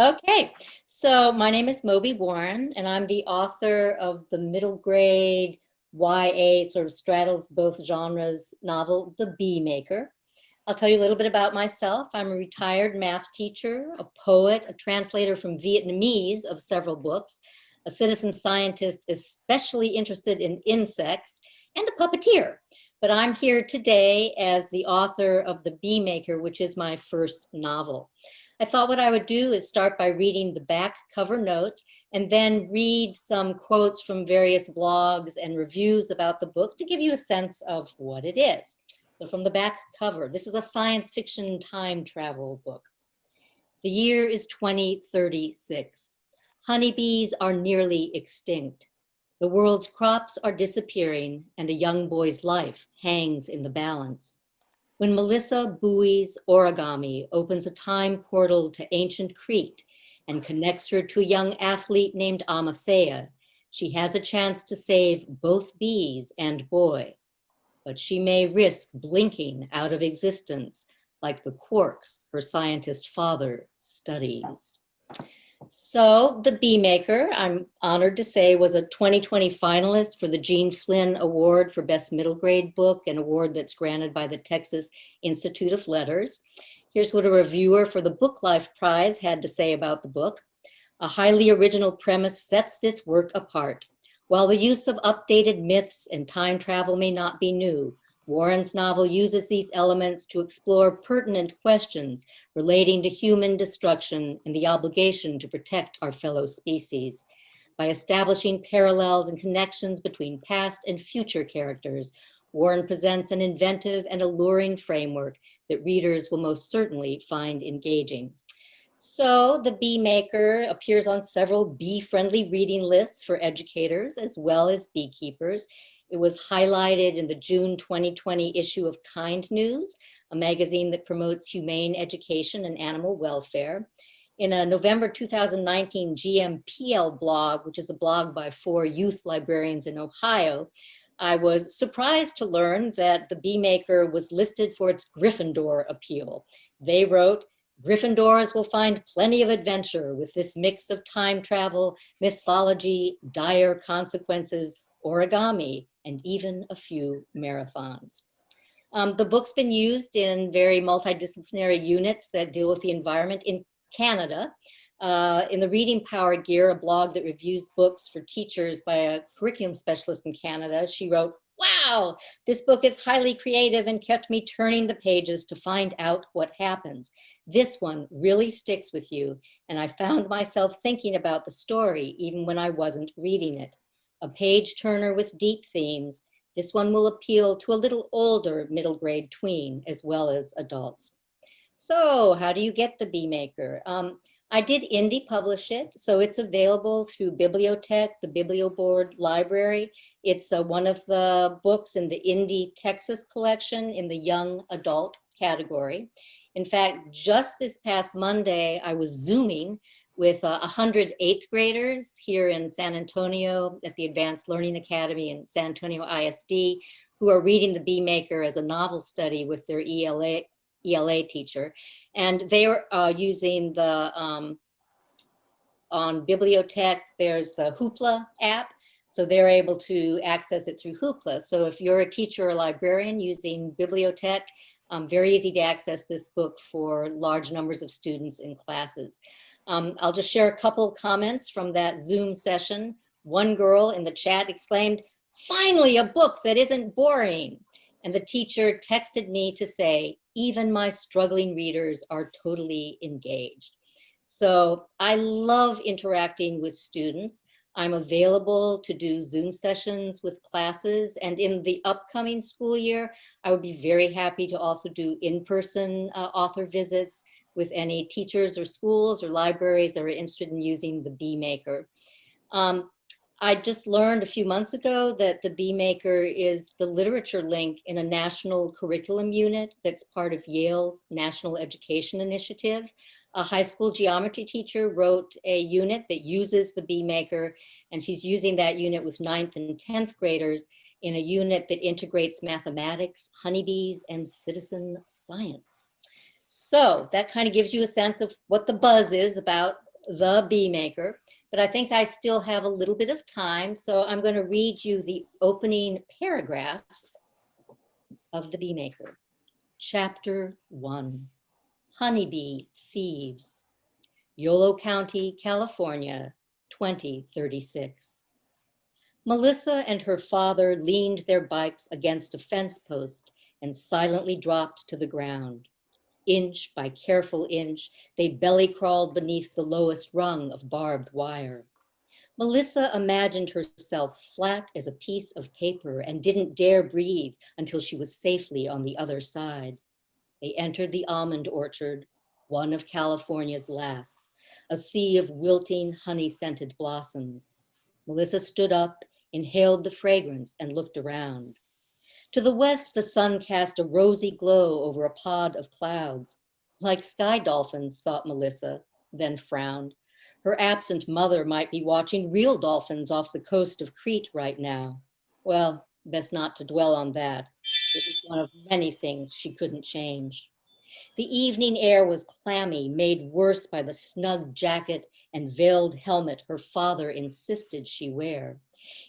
Okay, so my name is Mobi Warren, and I'm the author of the middle grade YA, sort of straddles both genres novel, The Bee Maker. I'll tell you a little bit about myself. I'm a retired math teacher, a poet, a translator from Vietnamese of several books, a citizen scientist especially interested in insects, and a puppeteer. But I'm here today as the author of The Bee Maker, which is my first novel. I thought what I would do is start by reading the back cover notes and then read some quotes from various blogs and reviews about the book to give you a sense of what it is. So from the back cover, this is a science fiction time travel book. The year is 2036. Honeybees are nearly extinct. The world's crops are disappearing and a young boy's life hangs in the balance. When Melissa Bowie's origami opens a time portal to ancient Crete and connects her to a young athlete named Amathea, she has a chance to save both bees and boy. But she may risk blinking out of existence like the quarks her scientist father studies. So The Bee Maker, I'm honored to say, was a 2020 finalist for the Gene Flynn Award for Best Middle Grade Book, an award that's granted by the Texas Institute of Letters. Here's what a reviewer for the Book Life Prize had to say about the book. A highly original premise sets this work apart. While the use of updated myths and time travel may not be new, Warren's novel uses these elements to explore pertinent questions relating to human destruction and the obligation to protect our fellow species. By establishing parallels and connections between past and future characters, Warren presents an inventive and alluring framework that readers will most certainly find engaging. So The Bee Maker appears on several bee-friendly reading lists for educators as well as beekeepers. It was highlighted in the June 2020 issue of Kind News, a magazine that promotes humane education and animal welfare. In a November 2019 GMPL blog, which is a blog by 4 youth librarians in Ohio, I was surprised to learn that The Bee Maker was listed for its Gryffindor appeal. They wrote, Gryffindors will find plenty of adventure with this mix of time travel, mythology, dire consequences, origami, and even a few marathons. The book's been used in very multidisciplinary units that deal with the environment in Canada. In the Reading Power Gear, a blog that reviews books for teachers by a curriculum specialist in Canada, she wrote, wow, this book is highly creative and kept me turning the pages to find out what happens. This one really sticks with you, and I found myself thinking about the story even when I wasn't reading it. A page turner with deep themes, this one will appeal to a little older middle grade tween as well as adults. So how do you get The Bee Maker? I did indie publish it, so it's available through Bibliotech, the Biblioboard Library. It's one of the books in the Indie Texas collection in the young adult category. In fact, just this past Monday, I was Zooming with 100 eighth graders here in San Antonio at the Advanced Learning Academy in San Antonio ISD, who are reading The Bee Maker as a novel study with their ELA teacher. And they are using the, on Bibliotech, there's the Hoopla app. So they're able to access it through Hoopla. So if you're a teacher or librarian using Bibliotech, very easy to access this book for large numbers of students in classes. I'll just share a couple comments from that Zoom session. One girl in the chat exclaimed, finally a book that isn't boring. And the teacher texted me to say, even my struggling readers are totally engaged. So I love interacting with students. I'm available to do Zoom sessions with classes, and in the upcoming school year, I would be very happy to also do in-person author visits with any teachers or schools or libraries that are interested in using The Bee Maker. I just learned a few months ago that The Bee Maker is the literature link in a national curriculum unit that's part of Yale's National Education Initiative. A high school geometry teacher wrote a unit that uses The Bee Maker, and she's using that unit with 9th and 10th graders in a unit that integrates mathematics, honeybees, and citizen science. So that kind of gives you a sense of what the buzz is about The Bee Maker, but I think I still have a little bit of time, so I'm going to read you the opening paragraphs of The Bee Maker. Chapter 1, Honeybee Thieves, Yolo County, California, 2036. Melissa and her father leaned their bikes against a fence post and silently dropped to the ground. Inch by careful inch, they belly crawled beneath the lowest rung of barbed wire. Melissa imagined herself flat as a piece of paper and didn't dare breathe until she was safely on the other side. They entered the almond orchard, one of California's last, a sea of wilting, honey-scented blossoms. Melissa stood up, inhaled the fragrance, and looked around. To the west, the sun cast a rosy glow over a pod of clouds. Like sky dolphins, thought Melissa, then frowned. Her absent mother might be watching real dolphins off the coast of Crete right now. Well, best not to dwell on that. It was one of many things she couldn't change. The evening air was clammy, made worse by the snug jacket and veiled helmet her father insisted she wear.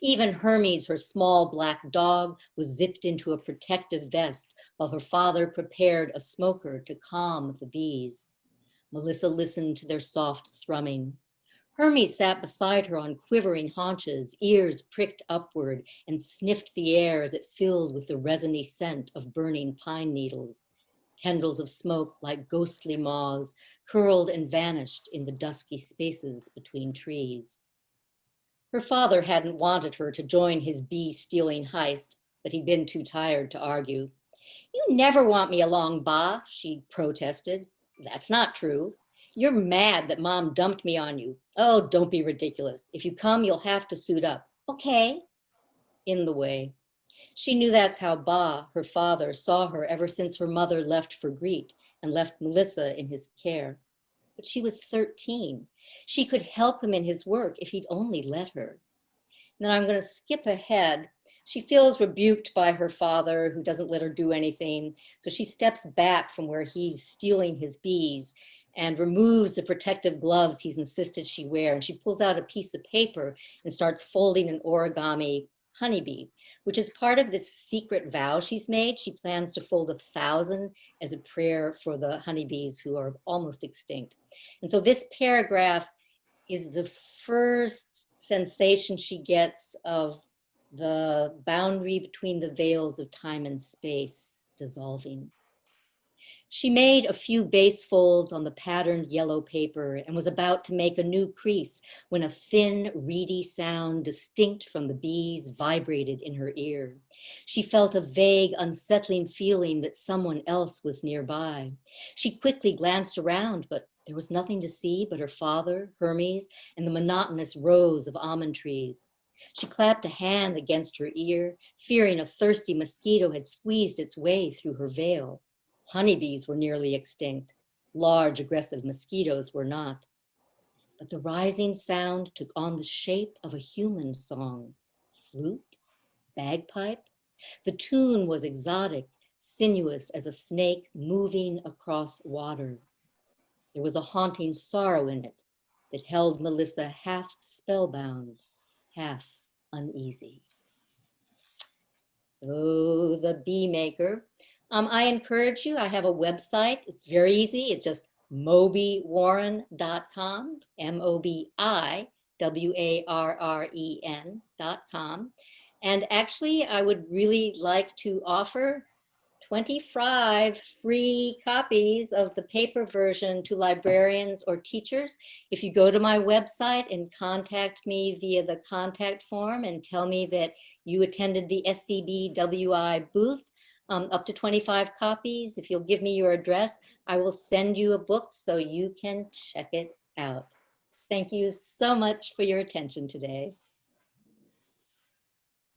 Even Hermes, her small black dog, was zipped into a protective vest while her father prepared a smoker to calm the bees. Melissa listened to their soft thrumming. Hermes sat beside her on quivering haunches, ears pricked upward, and sniffed the air as it filled with the resiny scent of burning pine needles. Tendrils of smoke, like ghostly moths, curled and vanished in the dusky spaces between trees. Her father hadn't wanted her to join his bee-stealing heist, but he'd been too tired to argue. "You never want me along, Ba," she protested. "That's not true. You're mad that Mom dumped me on you. Oh, don't be ridiculous. If you come, you'll have to suit up. Okay." In the way. She knew that's how Ba, her father, saw her ever since her mother left for Crete and left Melissa in his care. But she was 13. She could help him in his work if he'd only let her. Then I'm going to skip ahead. She feels rebuked by her father, who doesn't let her do anything. So she steps back from where he's stealing his bees and removes the protective gloves he's insisted she wear. And she pulls out a piece of paper and starts folding an origami honeybee, which is part of this secret vow she's made. She plans to fold 1,000 as a prayer for the honeybees who are almost extinct. And so this paragraph is the first sensation she gets of the boundary between the veils of time and space dissolving. She made a few base folds on the patterned yellow paper and was about to make a new crease when a thin, reedy sound distinct from the bees vibrated in her ear. She felt a vague, unsettling feeling that someone else was nearby. She quickly glanced around, but there was nothing to see but her father, Hermes, and the monotonous rows of almond trees. She clapped a hand against her ear, fearing a thirsty mosquito had squeezed its way through her veil. Honeybees were nearly extinct. Large, aggressive mosquitoes were not. But the rising sound took on the shape of a human song. Flute? Bagpipe? The tune was exotic, sinuous as a snake moving across water. There was a haunting sorrow in it that held Melissa half spellbound, half uneasy. So the Bee Maker. I encourage you, I have a website. It's very easy. It's just mobiwarren.com, MOBIWARREN.com. And actually, I would really like to offer 25 free copies of the paper version to librarians or teachers. If you go to my website and contact me via the contact form and tell me that you attended the SCBWI booth, up to 25 copies. If you'll give me your address, I will send you a book so you can check it out. Thank you so much for your attention today.